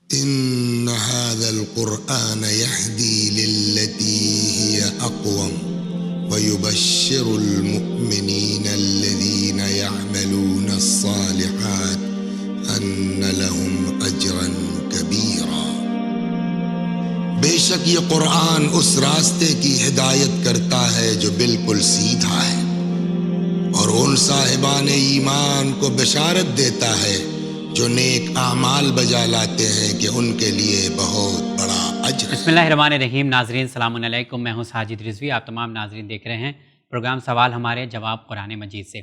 ان هذا القرآن يهدي للتي هي اقوم ويبشر المؤمنين الذين يعملون الصالحات ان لهم اجرا كبيرا۔ بے شک یہ قرآن اس راستے کی ہدایت کرتا ہے جو بالکل سیدھا ہے، اور ان صاحبان ایمان کو بشارت دیتا ہے جو نیک اعمال بجا لاتے ہیں کہ ان کے لیے بہت بڑا اجر۔ بسم اللہ الرحمن الرحیم۔ ناظرین السلام علیکم، میں ہوں ساجد رضوی۔ آپ تمام ناظرین دیکھ رہے ہیں پروگرام سوال ہمارے جواب قرآن مجید سے۔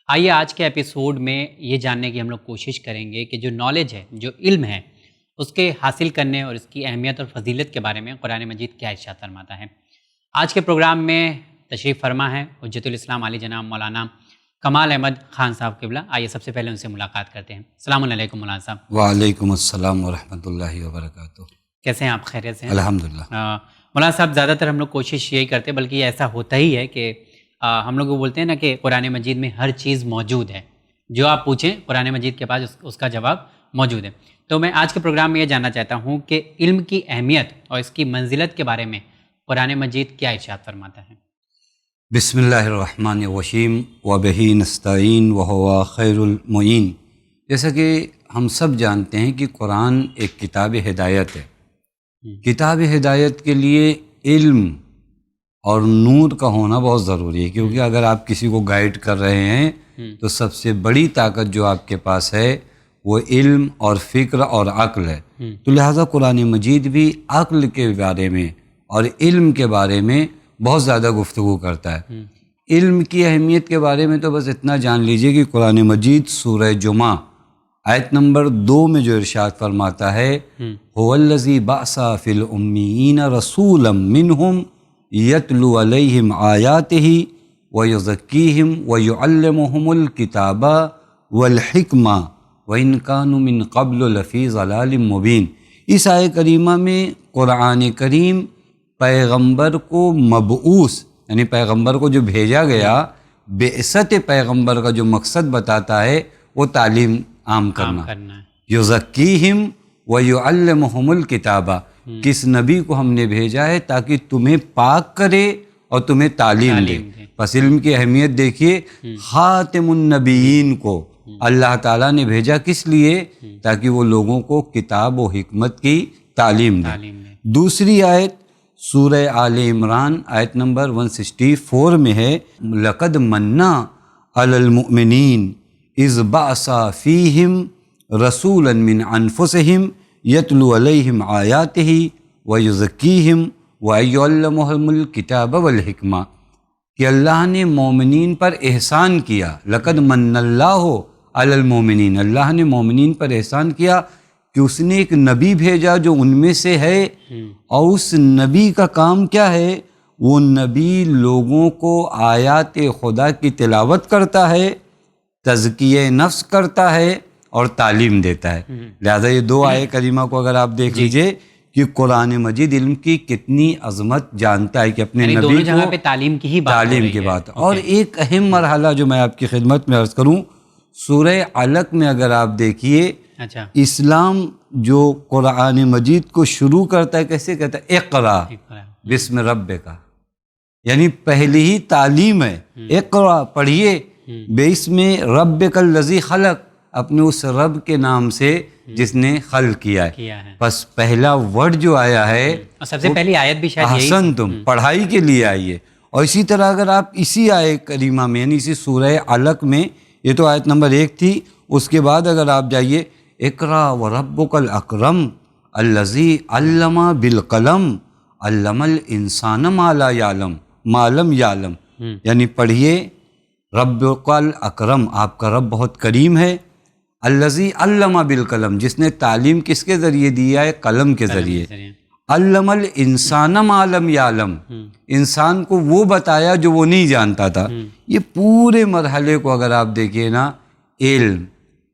آئیے آج کے ایپیسوڈ میں یہ جاننے کی ہم لوگ کوشش کریں گے کہ جو نالج ہے، جو علم ہے، اس کے حاصل کرنے اور اس کی اہمیت اور فضیلت کے بارے میں قرآن مجید کیا ارشاد فرماتا ہے۔ آج کے پروگرام میں تشریف فرما ہے حجت الاسلام علی جناب مولانا کمال احمد خان صاحب قبلہ۔ آئیے سب سے پہلے ان سے ملاقات کرتے ہیں۔ السلام علیکم مولانا صاحب۔ وعلیکم السلام ورحمۃ اللہ وبرکاتہ۔ کیسے ہیں آپ؟ خیریت سے ہیں؟ الحمدللہ۔ مولانا صاحب، زیادہ تر ہم لوگ کوشش یہی کرتے ہیں، بلکہ ایسا ہوتا ہی ہے کہ ہم لوگ بولتے ہیں نا کہ قرآن مجید میں ہر چیز موجود ہے، جو آپ پوچھیں قرآن مجید کے پاس اس کا جواب موجود ہے۔ تو میں آج کے پروگرام میں یہ جاننا چاہتا ہوں کہ علم کی اہمیت اور اس کی منزلت کے بارے میں قرآن مجید کیا ارشاد فرماتا ہے؟ بسم اللہ الرحمن الرحیم وبہ نستعین وہو خیر المعین۔ جیسا کہ ہم سب جانتے ہیں کہ قرآن ایک کتاب ہدایت ہے۔ کتاب ہدایت کے لیے علم اور نور کا ہونا بہت ضروری ہے، کیونکہ اگر آپ کسی کو گائیڈ کر رہے ہیں تو سب سے بڑی طاقت جو آپ کے پاس ہے وہ علم اور فکر اور عقل ہے۔ تو لہٰذا قرآن مجید بھی عقل کے بارے میں اور علم کے بارے میں بہت زیادہ گفتگو کرتا ہے۔ علم کی اہمیت کے بارے میں تو بس اتنا جان لیجئے کہ قرآن مجید سورہ جمعہ آیت نمبر 2 میں جو ارشاد فرماتا ہے هو الذی بعث فی الامیین رسولا منہم یتلو علیہم آیاتہ ویزکیہم ویعلمہم الکتاب والحکمہ وَإِن كَانُوا مِن قَبْلُ لَفِي ضَلَالٍ مُبِينٍ۔ اس آیہ کریمہ میں قرآن کریم پیغمبر کو مبعوث یعنی پیغمبر کو جو بھیجا گیا، بعثت پیغمبر کا جو مقصد بتاتا ہے وہ تعلیم عام کرنا ہے۔ یزکیہم ویعلمہم الکتاب، کس نبی کو ہم نے بھیجا ہے تاکہ تمہیں پاک کرے اور تمہیں تعلیم دے۔ پس علم کی اہمیت دیکھیے، خاتم النبیین کو اللہ تعالیٰ نے بھیجا کس لیے؟ تاکہ وہ لوگوں کو کتاب و حکمت کی تعلیم دے۔ دوسری آیت سورہ آل عمران آیت نمبر 164 میں ہے لَقَدْ مَنَّا عَلَى الْمُؤْمِنِينَ إِذْ بَعَثَ فِيهِمْ رَسُولًا مِّنْ أَنفُسِهِمْ يَتْلُو عَلَيْهِمْ آيَاتِهِ وَيُزَكِّيهِمْ وَيُعَلِّمُهُمُ الْكِتَابَ وَالْحِكْمَةَ، کہ اللہ نے مومنین پر احسان کیا۔ لَقَدْ مَنَّ اللَّهُ عَلَى الْمُؤْمِنِينَ، اللہ نے مومنین پر احسان کیا کہ اس نے ایک نبی بھیجا جو ان میں سے ہے، اور اس نبی کا کام کیا ہے؟ وہ نبی لوگوں کو آیات خدا کی تلاوت کرتا ہے، تزکیہ نفس کرتا ہے اور تعلیم دیتا ہے۔ لہذا یہ دو آیہ کریمہ کو اگر آپ دیکھ لیجئے کہ قرآن مجید علم کی کتنی عظمت جانتا ہے کہ اپنے نبی دونوں جگہ کو پہ تعلیم کی ہی بات تعلیم کی بات۔ اور ایک اہم مرحلہ جو میں آپ کی خدمت میں عرض کروں، سورہ علق میں اگر آپ دیکھیے، اسلام جو قرآن مجید کو شروع کرتا ہے کیسے کہتا ہے؟ اقرا بسم ربک، یعنی پہلی ہی تعلیم ہے، اقرا پڑھیے باسم ربک الذی خلق، اپنے اس رب کے نام سے جس نے خلق کیا ہے۔ بس پہلا ورڈ جو آیا ہے، سب سے پہلی آیت بھی شاید یہی احسنتم، پڑھائی کے لیے آئی ہے۔ اور اسی طرح اگر آپ اسی آیہ کریمہ میں یعنی اسی سورہ علق میں، یہ تو آیت نمبر 1 تھی، اس کے بعد اگر آپ جائیے اقرا وربک الاکرم الذی علم بالقلم علم الانسان ما لم یعلم، یعنی پڑھیے ربک الاکرم، آپ کا رب بہت کریم ہے، الذی علم بالقلم، جس نے تعلیم کس کے ذریعے دیا ہے؟ قلم کے ذریعے۔ علم الانسان ما لم یعلم، انسان کو وہ بتایا جو وہ نہیں جانتا تھا۔ یہ پورے مرحلے کو اگر آپ دیکھیے نا، علم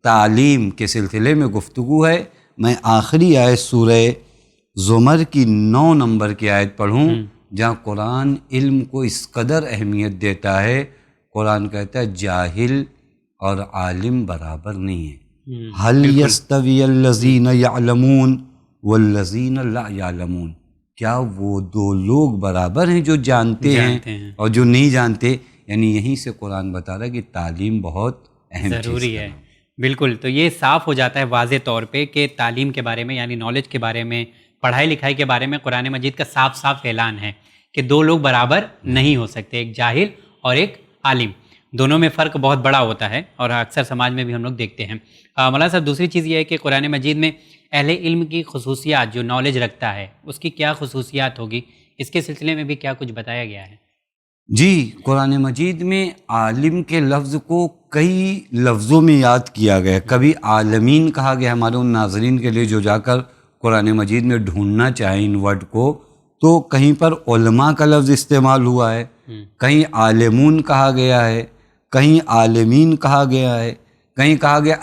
تعلیم کے سلسلے میں گفتگو ہے۔ میں آخری آیت سورہ زمر کی 9 نمبر کی آیت پڑھوں، جہاں قرآن علم کو اس قدر اہمیت دیتا ہے۔ قرآن کہتا ہے جاہل اور عالم برابر نہیں ہے۔ هل يستوي الذين يعلمون والذین لا یعلمون، کیا وہ دو لوگ برابر ہیں جو جانتے ہیں اور جو نہیں جانتے؟ یعنی یہیں سے قرآن بتا رہا ہے کہ تعلیم بہت اہم ضروری ہے۔ بالکل، تو یہ صاف ہو جاتا ہے واضح طور پہ کہ تعلیم کے بارے میں یعنی نالج کے بارے میں، پڑھائی لکھائی کے بارے میں قرآن مجید کا صاف صاف اعلان ہے کہ دو لوگ برابر نہیں ہو سکتے، ایک جاہل اور ایک عالم، دونوں میں فرق بہت بڑا ہوتا ہے اور اکثر سماج میں بھی ہم لوگ دیکھتے ہیں۔ مولانا صاحب، دوسری چیز یہ ہے کہ قرآن مجید میں اہل علم کی خصوصیات، جو نالج رکھتا ہے اس کی کیا خصوصیات ہوگی، اس کے سلسلے میں بھی کیا کچھ بتایا گیا ہے؟ جی، قرآن مجید میں عالم کے لفظ کو کئی لفظوں میں یاد کیا گیا، کبھی عالمین کہا گیا۔ ہمارے ان ناظرین کے لیے جو جا کر قرآن مجید میں ڈھونڈنا چاہیں ان ورڈ کو، تو کہیں پر علماء کا لفظ استعمال ہوا ہے، کہیں عالمون کہا گیا ہے، کہیں عالمین کہا گیا ہے، کہیں کہا گیا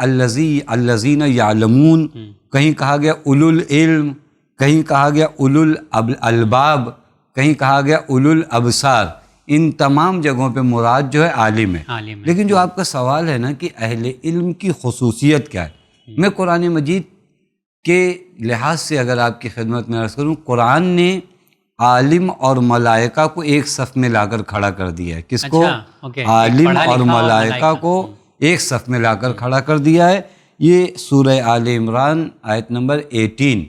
الذین یعلمون، کہیں کہا گیا اولو العلم، کہیں کہا گیا اولو الالباب، کہیں کہا گیا اولو الابصار۔ ان تمام جگہوں پہ مراد جو ہے عالم ہے۔ لیکن جو آپ کا سوال ہے نا کہ اہل علم کی خصوصیت کیا ہے، میں قرآن مجید کے لحاظ سے اگر آپ کی خدمت میں عرض کروں، قرآن نے عالم اور ملائکہ کو ایک صف میں لا کر کھڑا کر دیا ہے۔ کس کو؟ عالم اور ملائکہ کو ایک صف میں لا کر کھڑا کر دیا ہے۔ یہ سورہ آل عمران آیت نمبر 18،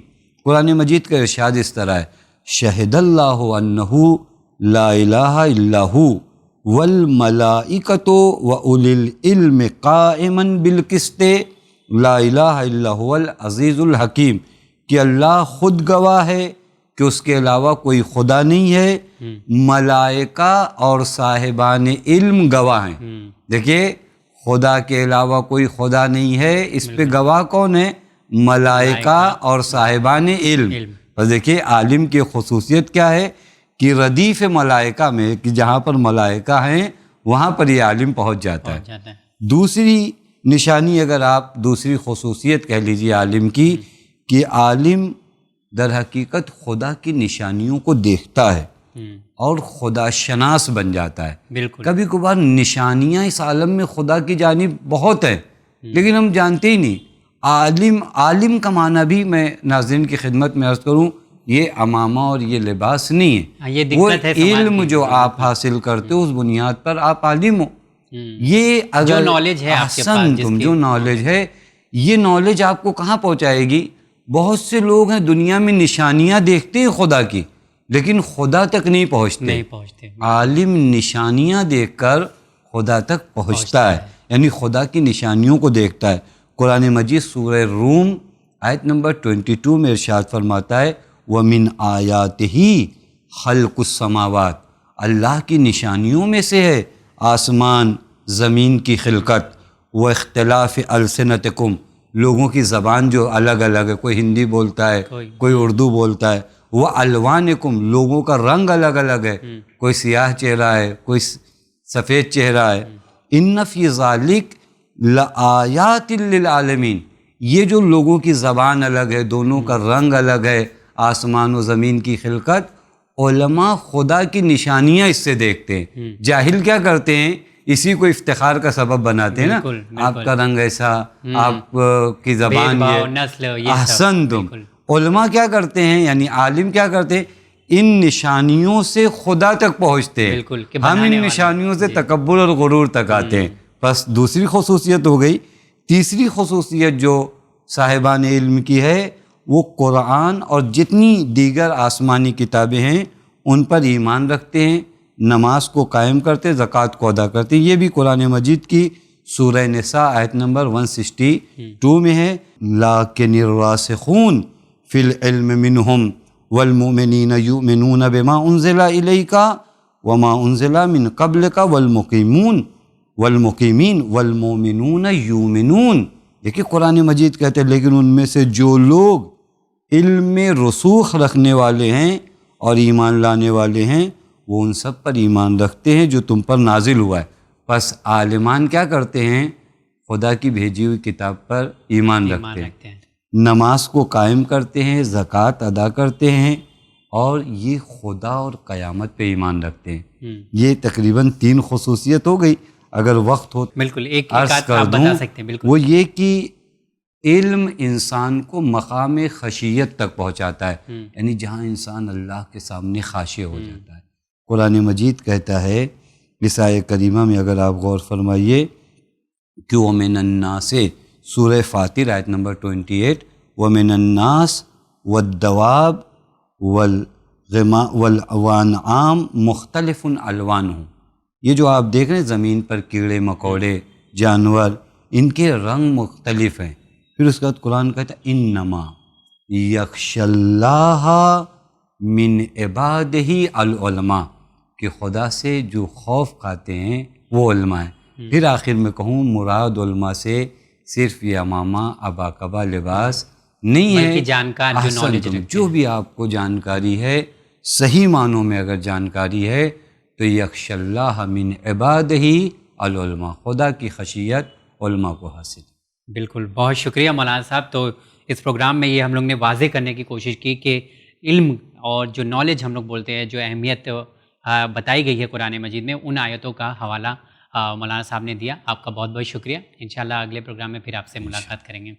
قرآن مجید کا ارشاد اس طرح ہے: شہد اللہ انہ لا الہ الا ہو والملائکۃ واولی العلم قائما بالقسط لا الہ الا هو العزیز الحکیم، کہ اللہ خود گواہ ہے کہ اس کے علاوہ کوئی خدا نہیں ہے، ملائکہ اور صاحبان علم گواہ ہیں۔ دیکھیے، خدا کے علاوہ کوئی خدا نہیں ہے، اس پہ گواہ کون ہے؟ ملائکہ اور صاحبان علم۔ بس دیکھیے عالم کی خصوصیت کیا ہے کہ ردیف ملائکہ میں، کہ جہاں پر ملائکہ ہیں وہاں پر یہ عالم پہنچ جاتا ہے۔ دوسری نشانی، اگر آپ دوسری خصوصیت کہہ لیجیے عالم کی، کہ عالم در حقیقت خدا کی نشانیوں کو دیکھتا ہے اور خدا شناس بن جاتا ہے۔ بالکل، کبھی کبھار نشانیاں اس عالم میں خدا کی جانب بہت ہیں لیکن ہم جانتے ہی نہیں۔ عالم کا معنی بھی میں ناظرین کی خدمت میں عرض کروں، یہ عمامہ اور یہ لباس نہیں ہے، وہ علم جو آپ حاصل کرتے ہو اس بنیاد پر آپ عالم ہو۔ یہ اگر جو نالج ہے آپ کے پاس، جو نالج ہے، یہ نالج آپ کو کہاں پہنچائے گی؟ بہت سے لوگ ہیں دنیا میں نشانیاں دیکھتے ہیں خدا کی لیکن خدا تک نہیں پہنچتے۔ عالم نشانیاں دیکھ کر خدا تک پہنچتا ہے، یعنی خدا کی نشانیوں کو دیکھتا ہے۔ قرآن مجید سورہ روم آیت نمبر 22 میں ارشاد فرماتا ہے: وَمِنْ آیَاتِهِ خَلْقُ السَّمَاوَاتِ، اللہ کی نشانیوں میں سے ہے آسمان زمین کی خلقت، وَاخْتِلَافِ أَلْسِنَتِكُمْ، لوگوں کی زبان جو الگ الگ ہے، کوئی ہندی بولتا ہے، کوئی اردو بولتا ہے، وَأَلْوَانِكُمْ، لوگوں کا رنگ الگ الگ ہے، کوئی سیاہ چہرہ ہے، کوئی سفید چہرہ ہے۔ إِنَّ فِي ذَلِكَ لَآيَاتٍ لِلْعَالَمِينَ، یہ جو لوگوں کی زبان الگ ہے، دونوں کا رنگ الگ ہے، آسمان و زمین کی خلقت، علماء خدا کی نشانیاں اس سے دیکھتے ہیں۔ جاہل کیا کرتے ہیں؟ اسی کو افتخار کا سبب بناتے ہیں نا، آپ کا رنگ ایسا، آپ کی زبان یہ، احسنتم۔ علماء کیا کرتے ہیں، یعنی عالم کیا کرتے ہیں؟ ان نشانیوں سے خدا تک پہنچتے ہیں، ہم ان نشانیوں سے تکبر اور غرور تک آتے ہیں۔ بس دوسری خصوصیت ہو گئی۔ تیسری خصوصیت جو صاحبان علم کی ہے، وہ قرآن اور جتنی دیگر آسمانی کتابیں ہیں ان پر ایمان رکھتے ہیں، نماز کو قائم کرتے، زکوٰۃ کو ادا کرتے۔ یہ بھی قرآن مجید کی سورہ نساء آیت نمبر 162 میں ہے: لَٰكِنِ الرَّاسِخُونَ فِي الْعِلْمِ مِنْهُمْ وَالْمُؤْمِنِينَ يُؤْمِنُونَ بِمَا أُنزِلَ إِلَيْكَ وَمَا أُنزِلَ مِنْ قَبْلِكَ وَالْمُقِيمِينَ وَالْمُؤْمِنُونَ يُؤْمِنُونَ۔ دیکھیے قرآن مجید کہتے ہیں لیکن ان میں سے جو لوگ علم میں رسوخ رکھنے والے ہیں اور ایمان لانے والے ہیں وہ ان سب پر ایمان رکھتے ہیں جو تم پر نازل ہوا ہے۔ پس عالمان کیا کرتے ہیں؟ خدا کی بھیجی ہوئی کتاب پر ایمان رکھتے ہیں، نماز کو قائم کرتے ہیں، زکوٰۃ ادا کرتے ہیں، اور یہ خدا اور قیامت پہ ایمان رکھتے ہیں۔ یہ تقریباً 3 خصوصیت ہو گئی۔ اگر وقت ہو بالکل ایک عرض کر آپ دوں، بتا سکتے ہیں۔ بالکل، وہ یہ کہ علم انسان کو مقام خشیت تک پہنچاتا ہے، یعنی جہاں انسان اللہ کے سامنے خاشع ہو جاتا ہے۔ قرآن مجید کہتا ہے اس آیہ کریمہ میں، اگر آپ غور فرمائیے، کہ وَمِنَ النَّاسِ، سورہ فاطر آیت نمبر 28، وَمِنَ النَّاسِ وَالدَّوَابِ وَالْأَنْعَامِ مُخْتَلِفٌ أَلْوَانُهُ، یہ جو آپ دیکھ رہے ہیں زمین پر کیڑے مکوڑے جانور، ان کے رنگ مختلف ہیں۔ پھر اس کے بعد قرآن کہتا ہے انما یخشی اللہ من عبادہ العلماء، کہ خدا سے جو خوف کھاتے ہیں وہ علماء ہیں۔ پھر آخر میں کہوں مراد علماء سے صرف یہ امامہ ابا کبا لباس نہیں ہے، بلکہ جانکار جو نالج رکھتے ہیں، جو بھی آپ کو جانکاری ہے، صحیح معنوں میں اگر جانکاری ہے تو یخشی اللہ من عبادہ العلماء، خدا کی خشیت علماء کو حاصل۔ بالکل، بہت شکریہ مولانا صاحب۔ تو اس پروگرام میں یہ ہم لوگ نے واضح کرنے کی کوشش کی کہ علم اور جو نالج ہم لوگ بولتے ہیں، جو اہمیت بتائی گئی ہے قرآن مجید میں، ان آیتوں کا حوالہ مولانا صاحب نے دیا۔ آپ کا بہت بہت شکریہ۔ انشاءاللہ اگلے پروگرام میں پھر آپ سے ملاقات کریں گے۔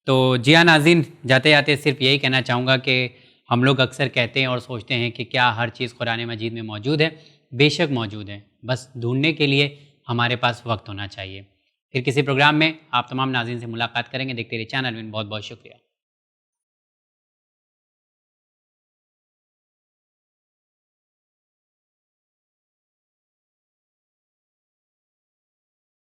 تو جی ہاں ناظرین، جاتے جاتے صرف یہی کہنا چاہوں گا کہ ہم لوگ اکثر کہتے ہیں اور سوچتے ہیں کہ کیا ہر چیز قرآن مجید میں موجود ہے؟ بے شک موجود ہے، بس ڈھونڈنے کے لیے ہمارے پاس وقت ہونا چاہیے۔ پھر کسی پروگرام میں آپ تمام ناظرین سے ملاقات کریں گے۔ دیکھتے رہیے چینل میں۔ بہت بہت شکریہ۔